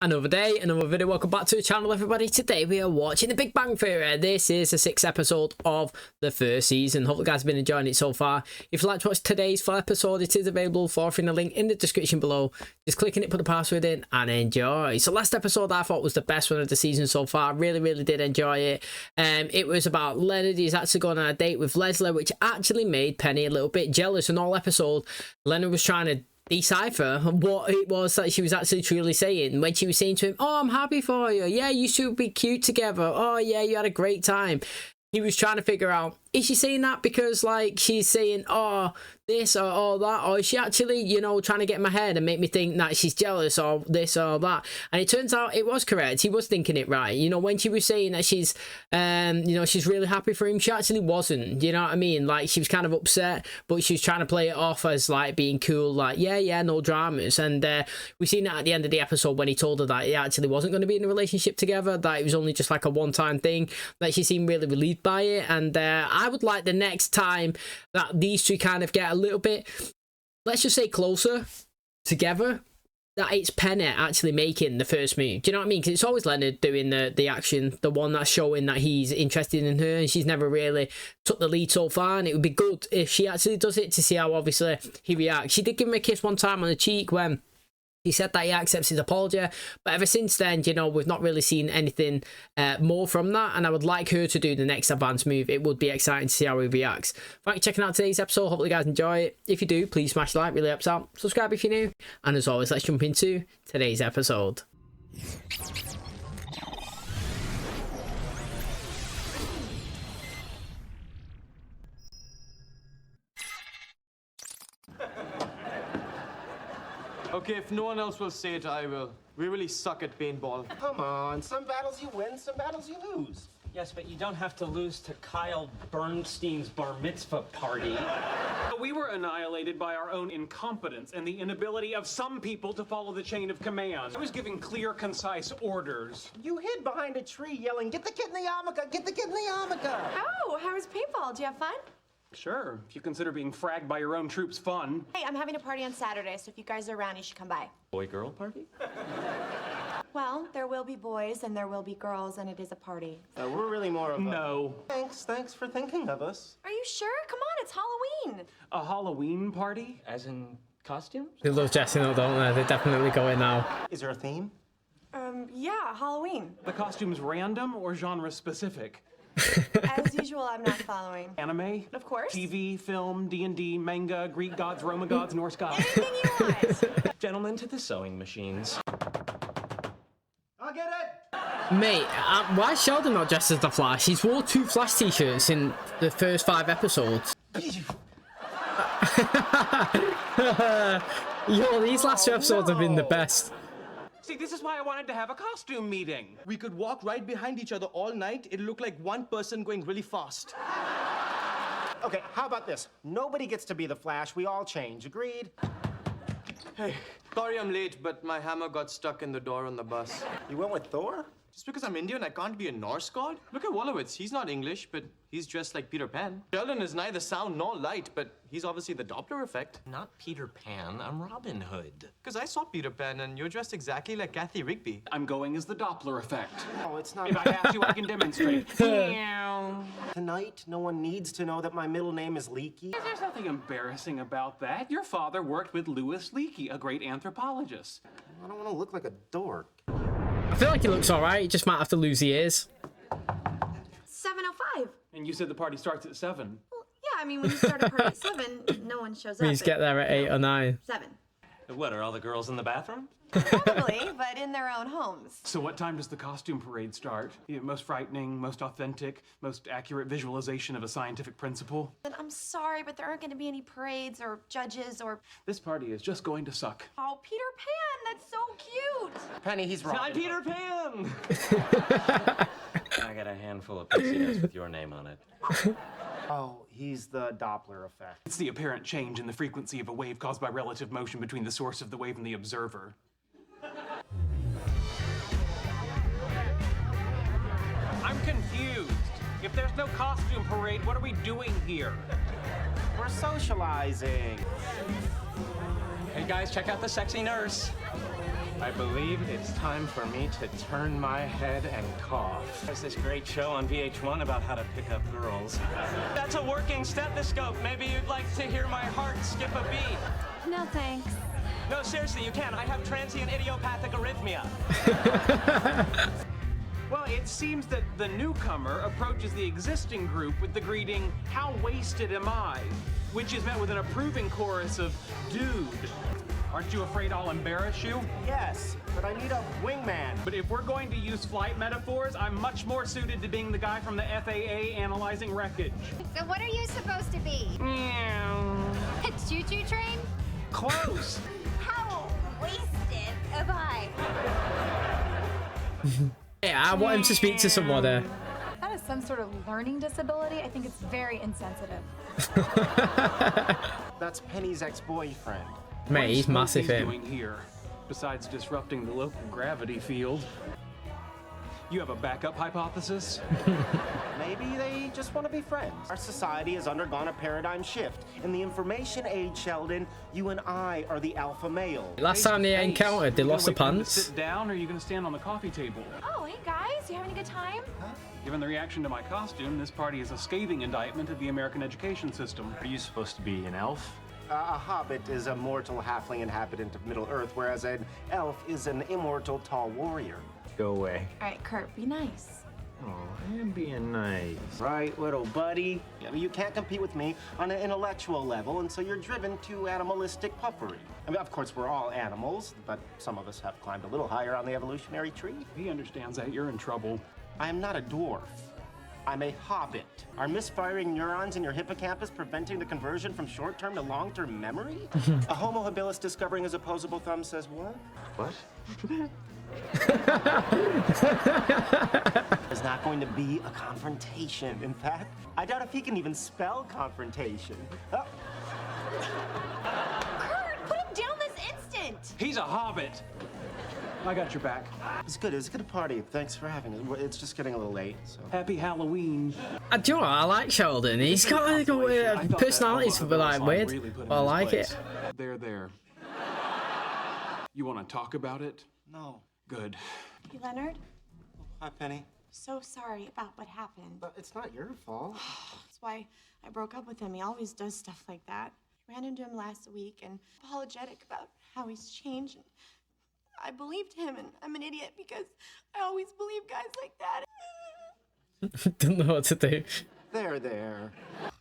Another day, another video. Welcome back to the channel, everybody. Today we are watching The Big Bang Theory. This is the 6th episode of the first season. Hope you guys have been enjoying it so far. If you'd like to watch today's full episode, it is available for free in the link in the description below. Just click on it, put the password in, and enjoy. So last episode I thought was the best one of the season so far. Really did enjoy it. It was about Leonard. He's actually going on a date with Leslie, which actually made Penny a little bit jealous. And all episode, Leonard was trying to decipher what it was that she was actually truly saying when she was saying to him, "Oh, I'm happy for you. Yeah, you should be cute together. Oh yeah, you had a great time." He was trying to figure out, is she saying that because like she's saying, oh, this or all that, or is she actually, you know, trying to get in my head and make me think that she's jealous or this or that? And it turns out it was correct. He was thinking it right. You know, when she was saying that she's you know, she's really happy for him, she actually wasn't. You know what I mean? Like, she was kind of upset, but she was trying to play it off as like being cool, like yeah, no dramas. And we've seen that at the end of the episode when he told her that he actually wasn't going to be in a relationship together, that it was only just like a one-time thing, that she seemed really relieved by it. And I would like the next time that these two kind of get a little bit, let's just say, closer together, that it's Penny actually making the first move. Do you know what I mean? Because it's always Leonard doing the action, the one that's showing that he's interested in her, and she's never really took the lead so far. And it would be good if she actually does it, to see how obviously he reacts. She did give him a kiss one time on the cheek when he said that he accepts his apology, but ever since then, you know, we've not really seen anything more from that, and I would like her to do the next advanced move. It would be exciting to see how he reacts. Thank you for checking out today's episode. Hopefully you guys enjoy it. If you do, please smash the like, really helps out. Subscribe if you're new, and as always, let's jump into today's episode. Okay, if no one else will say it, I will. We really suck at paintball. Come on, some battles you win, some battles you lose. Yes, but you don't have to lose to Kyle Bernstein's bar mitzvah party. We were annihilated by our own incompetence and the inability of some people to follow the chain of command. I was giving clear, concise orders. You hid behind a tree yelling, "Get the kid in the yarmulke, get the kid in the yarmulke." Oh, how was paintball? Do you have fun? Sure, if you consider being fragged by your own troops fun. Hey, I'm having a party on Saturday, so if you guys are around, you should come by. Boy-girl party? Well, there will be boys and there will be girls, and it is a party. We're really more of a... No. Thanks for thinking of us. Are you sure? Come on, it's Halloween. A Halloween party? As in costumes? They love dressing up, don't they? They're definitely going now. Is there a theme? Yeah, Halloween. The costumes random or genre specific? As usual, I'm not following. Anime? Of course. TV, film, D&D, manga, Greek gods, Roman gods, Norse gods. Anything you want. Gentlemen, to the sewing machines. I'll get it! Mate, why is Sheldon not dressed as the Flash? He's wore 2 Flash t-shirts in the first 5 episodes. Yo, these last 2 episodes have been the best. See, this is why I wanted to have a costume meeting. We could walk right behind each other all night. It'll look like one person going really fast. Okay, how about this? Nobody gets to be the Flash. We all change. Agreed? Hey, sorry I'm late, but my hammer got stuck in the door on the bus. You went with Thor? Just because I'm Indian, I can't be a Norse god? Look at Wolowitz. He's not English, but he's dressed like Peter Pan. Sheldon is neither sound nor light, but he's obviously the Doppler effect. Not Peter Pan, I'm Robin Hood. Because I saw Peter Pan, and you're dressed exactly like Kathy Rigby. I'm going as the Doppler effect. Oh, it's not... If I have to, I can demonstrate. Tonight, no one needs to know that my middle name is Leaky. There's nothing embarrassing about that. Your father worked with Louis Leakey, a great anthropologist. I don't want to look like a dork. I feel like he looks alright, he just might have to lose the ears. 7:05. And you said the party starts at 7. Well, yeah, I mean, when you start a party at 7, no one shows up. Please get there at 8 or 9. 7. What, are all the girls in the bathroom? Probably, but in their own homes. So what time does the costume parade start? The most frightening, most authentic, most accurate visualization of a scientific principle? And I'm sorry, but there aren't going to be any parades or judges or... This party is just going to suck. Oh, Peter Pan, that's so cute. Penny, he's wrong. I'm Peter Pan! I got a handful of PCS with your name on it. Oh, he's the Doppler effect. It's the apparent change in the frequency of a wave caused by relative motion between the source of the wave and the observer. I'm confused. If there's no costume parade, what are we doing here? We're socializing. Hey guys, check out the sexy nurse. I believe it's time for me to turn my head and cough. There's this great show on VH1 about how to pick up girls. That's a working stethoscope. Maybe you'd like to hear my heart skip a beat. No thanks. No, seriously, you can. I have transient idiopathic arrhythmia. Well, it seems that the newcomer approaches the existing group with the greeting, "How wasted am I?" which is met with an approving chorus of, "Dude, aren't you afraid I'll embarrass you?" Yes, but I need a wingman. But if we're going to use flight metaphors, I'm much more suited to being the guy from the FAA analyzing wreckage. So what are you supposed to be? A choo-choo train? Close. How wasted am I? Yeah, I want him to speak to someone there. That is some sort of learning disability. I think it's very insensitive. That's Penny's ex-boyfriend. Mate, he's massive What is him. doing here, besides disrupting the local gravity field? You have a backup hypothesis? Maybe they just want to be friends. Our society has undergone a paradigm shift. In the information age, Sheldon, you and I are the alpha male. Last time they encountered, they You lost the gonna wait for them to pants. Sit down, or are you going to stand on the coffee table? Oh, hey guys, you having a good time? Given the reaction to my costume, this party is a scathing indictment of the American education system. Are you supposed to be an elf? A hobbit is a mortal halfling inhabitant of Middle-earth, whereas an elf is an immortal tall warrior. Go away. All right, Kurt, be nice. Oh, I am being nice. Right, little buddy? You can't compete with me on an intellectual level, and so you're driven to animalistic puffery. I mean, of course, we're all animals, but some of us have climbed a little higher on the evolutionary tree. If he understands that, you're in trouble. I am not a dwarf. I'm a hobbit. Are misfiring neurons in your hippocampus preventing the conversion from short-term to long-term memory? A homo habilis discovering his opposable thumb says what? What? There's not going to be a confrontation. In fact, I doubt if he can even spell confrontation. Oh. Kurt, put him down this instant! He's a hobbit. I got your back. It's good. It's a good party. Thanks for having it. It's just getting a little late, so. Happy Halloween. Do you know what? I like Sheldon. He's got like a personalities for like weird. I like it. There. You want to talk about it? No. Good. Hey, Leonard, Hi, Penny. so sorry about what happened. But it's not your fault. That's why I broke up with him. He always does stuff like that. I ran into him last week and apologetic about how he's changed. And I believed him, and I'm an idiot because I always believe guys like that. Don't know what to do. There.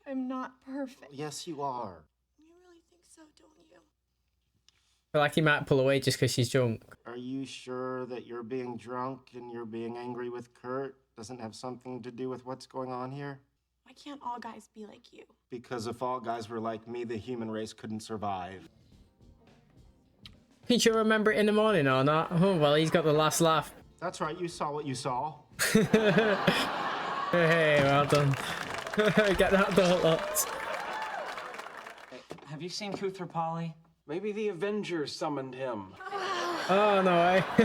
I'm not perfect. Yes, you are. You really think so, don't you? I feel like he might pull away just because she's drunk. Are you sure that you're being drunk and you're being angry with Kurt doesn't have something to do with what's going on here? Why can't all guys be like you? Because if all guys were like me, the human race couldn't survive. Can you remember it in the morning or not? Oh, well, he's got the last laugh. That's right, you saw what you saw. Hey, well done. Get that door locked. Have you seen Koothrappali? Maybe the Avengers summoned him. Oh, no way. I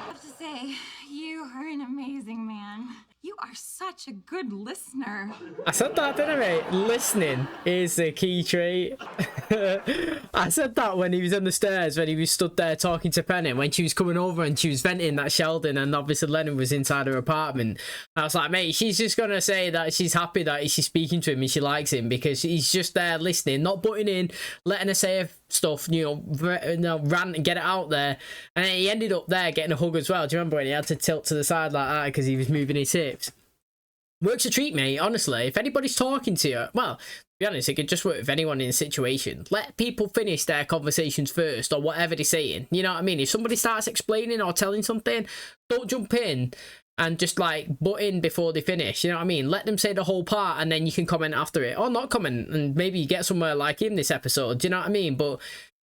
have to say, you are an amazing man. You are such a good listener. I said that, didn't I, mate? Listening is the key trait. I said that when he was on the stairs, when he was stood there talking to Penny, when she was coming over and she was venting that Sheldon and obviously Lennon was inside her apartment. I was like, mate, she's just going to say that she's happy that she's speaking to him and she likes him because he's just there listening, not butting in, letting her say stuff, rant and get it out there. And then he ended up there getting a hug as well. Do you remember when he had to tilt to the side like that because he was moving his hips? Works a treat, mate, honestly. If anybody's talking to you, well, to be honest, it could just work with anyone in a situation. Let people finish their conversations first or whatever they're saying. You know what I mean? If somebody starts explaining or telling something, don't jump in and just like butt in before they finish. You know what I mean? Let them say the whole part and then you can comment after it. Or not comment and maybe you get somewhere like in this episode. Do you know what I mean? But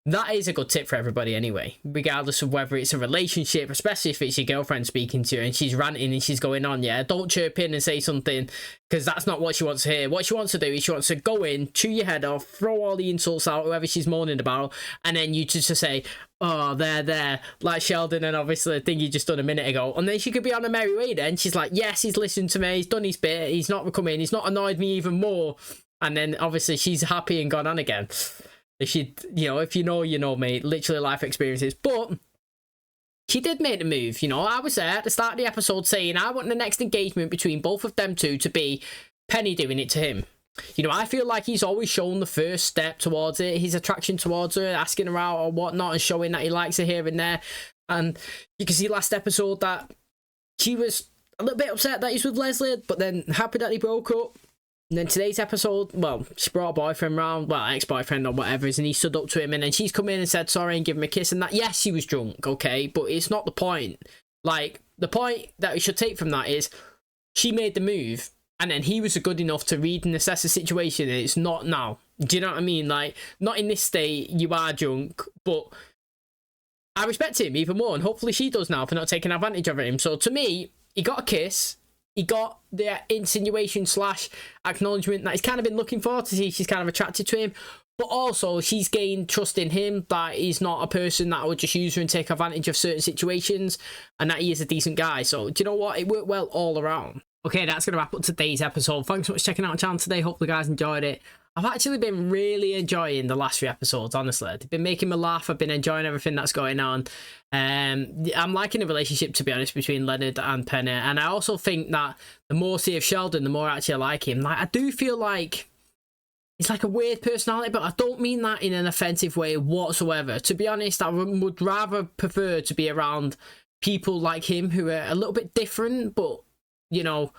that is a good tip for everybody anyway, regardless of whether it's a relationship, especially if it's your girlfriend speaking to you and she's ranting and she's going on, yeah, don't chirp in and say something because that's not what she wants to hear. What she wants to do is she wants to go in, chew your head off, throw all the insults out, whoever she's moaning about, and then you just to say, oh, there, like Sheldon and obviously the thing you just done a minute ago, and then she could be on a merry way then. She's like, yes, he's listened to me, he's done his bit, he's not coming, he's not annoyed me even more, and then obviously she's happy and gone on again. If you know, mate, literally life experiences. But she did make the move. You know, I was there at the start of the episode saying I want the next engagement between both of them two to be Penny doing it to him. You know, I feel like he's always shown the first step towards it, his attraction towards her, asking her out or whatnot, and showing that he likes her here and there. And you can see last episode that she was a little bit upset that he's with Leslie, but then happy that he broke up. And then today's episode, well, she brought a boyfriend round, well, ex-boyfriend or whatever, and he stood up to him, and then she's come in and said sorry and give him a kiss and that. Yes, she was drunk, okay, but it's not the point. Like, the point that we should take from that is she made the move, and then he was good enough to read and assess the situation, and it's not now. Do you know what I mean? Like, not in this state, you are drunk, but I respect him even more, and hopefully she does now for not taking advantage of him. So to me, he got a kiss, he got the insinuation / acknowledgement that he's kind of been looking for, to see she's kind of attracted to him, but also she's gained trust in him that he's not a person that would just use her and take advantage of certain situations, and that he is a decent guy. So do you know what? It worked well all around. Okay, that's going to wrap up today's episode. Thanks so much for checking out the channel today. Hope you guys enjoyed it. I've actually been really enjoying the last 3 episodes, honestly. They've been making me laugh. I've been enjoying everything that's going on. I'm liking the relationship, to be honest, between Leonard and Penny. And I also think that the more I see of Sheldon, the more actually I like him. Like, I do feel like he's like a weird personality, but I don't mean that in an offensive way whatsoever. To be honest, I would rather prefer to be around people like him who are a little bit different, but, you know,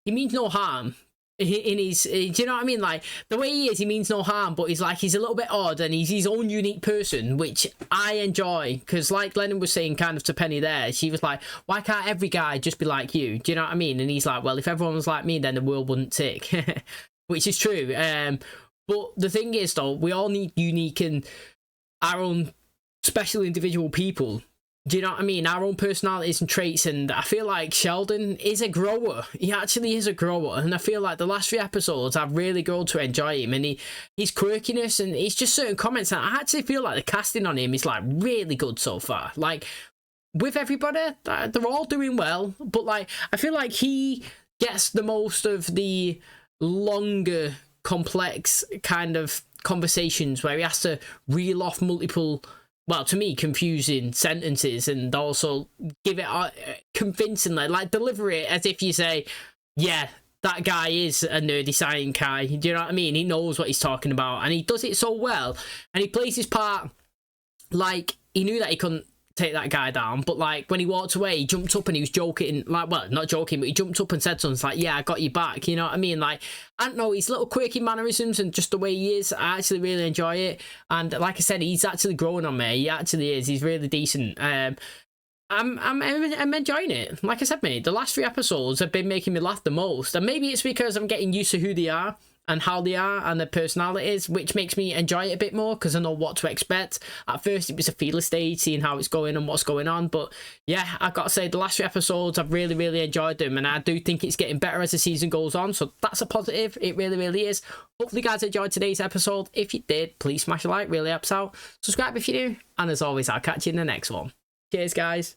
he means no harm. In his, do you know what I mean? Like, the way he is, he means no harm, but he's a little bit odd, and he's his own unique person, which I enjoy. Because like Lennon was saying kind of to Penny there, she was like, why can't every guy just be like you? Do you know what I mean? And he's like, well, if everyone was like me, then the world wouldn't tick. Which is true. But the thing is, though, we all need unique and our own special individual people. Do you know what I mean? Our own personalities and traits, and I feel like Sheldon is a grower. He actually is a grower, and I feel like the last 3 episodes I've really grown to enjoy him, and his quirkiness, and he's just certain comments, and I actually feel like the casting on him is like really good so far. Like, with everybody, they're all doing well, but like, I feel like he gets the most of the longer, complex kind of conversations where he has to reel off multiple, well, to me, confusing sentences, and also give it convincingly, like deliver it as if you say, yeah, that guy is a nerdy science guy. Do you know what I mean? He knows what he's talking about, and he does it so well, and he plays his part like he knew that he couldn't take that guy down, but like when he walked away, he jumped up and he was joking, like, well, not joking, but he jumped up and said something like, yeah, I got you back. You know what I mean? Like, I don't know, his little quirky mannerisms and just the way he is, I actually really enjoy it. And like I said, he's actually growing on me. He actually is. He's really decent. I'm enjoying it. Like I said, mate, the last 3 episodes have been making me laugh the most, and maybe it's because I'm getting used to who they are and how they are and their personalities, which makes me enjoy it a bit more because I know what to expect. At first, it was a feeler stage, seeing how it's going and what's going on. But yeah, I've got to say, the last 3 episodes, I've really, really enjoyed them. And I do think it's getting better as the season goes on. So that's a positive. It really, really is. Hopefully, you guys enjoyed today's episode. If you did, please smash a like. Really helps out. Subscribe if you do. And as always, I'll catch you in the next one. Cheers, guys.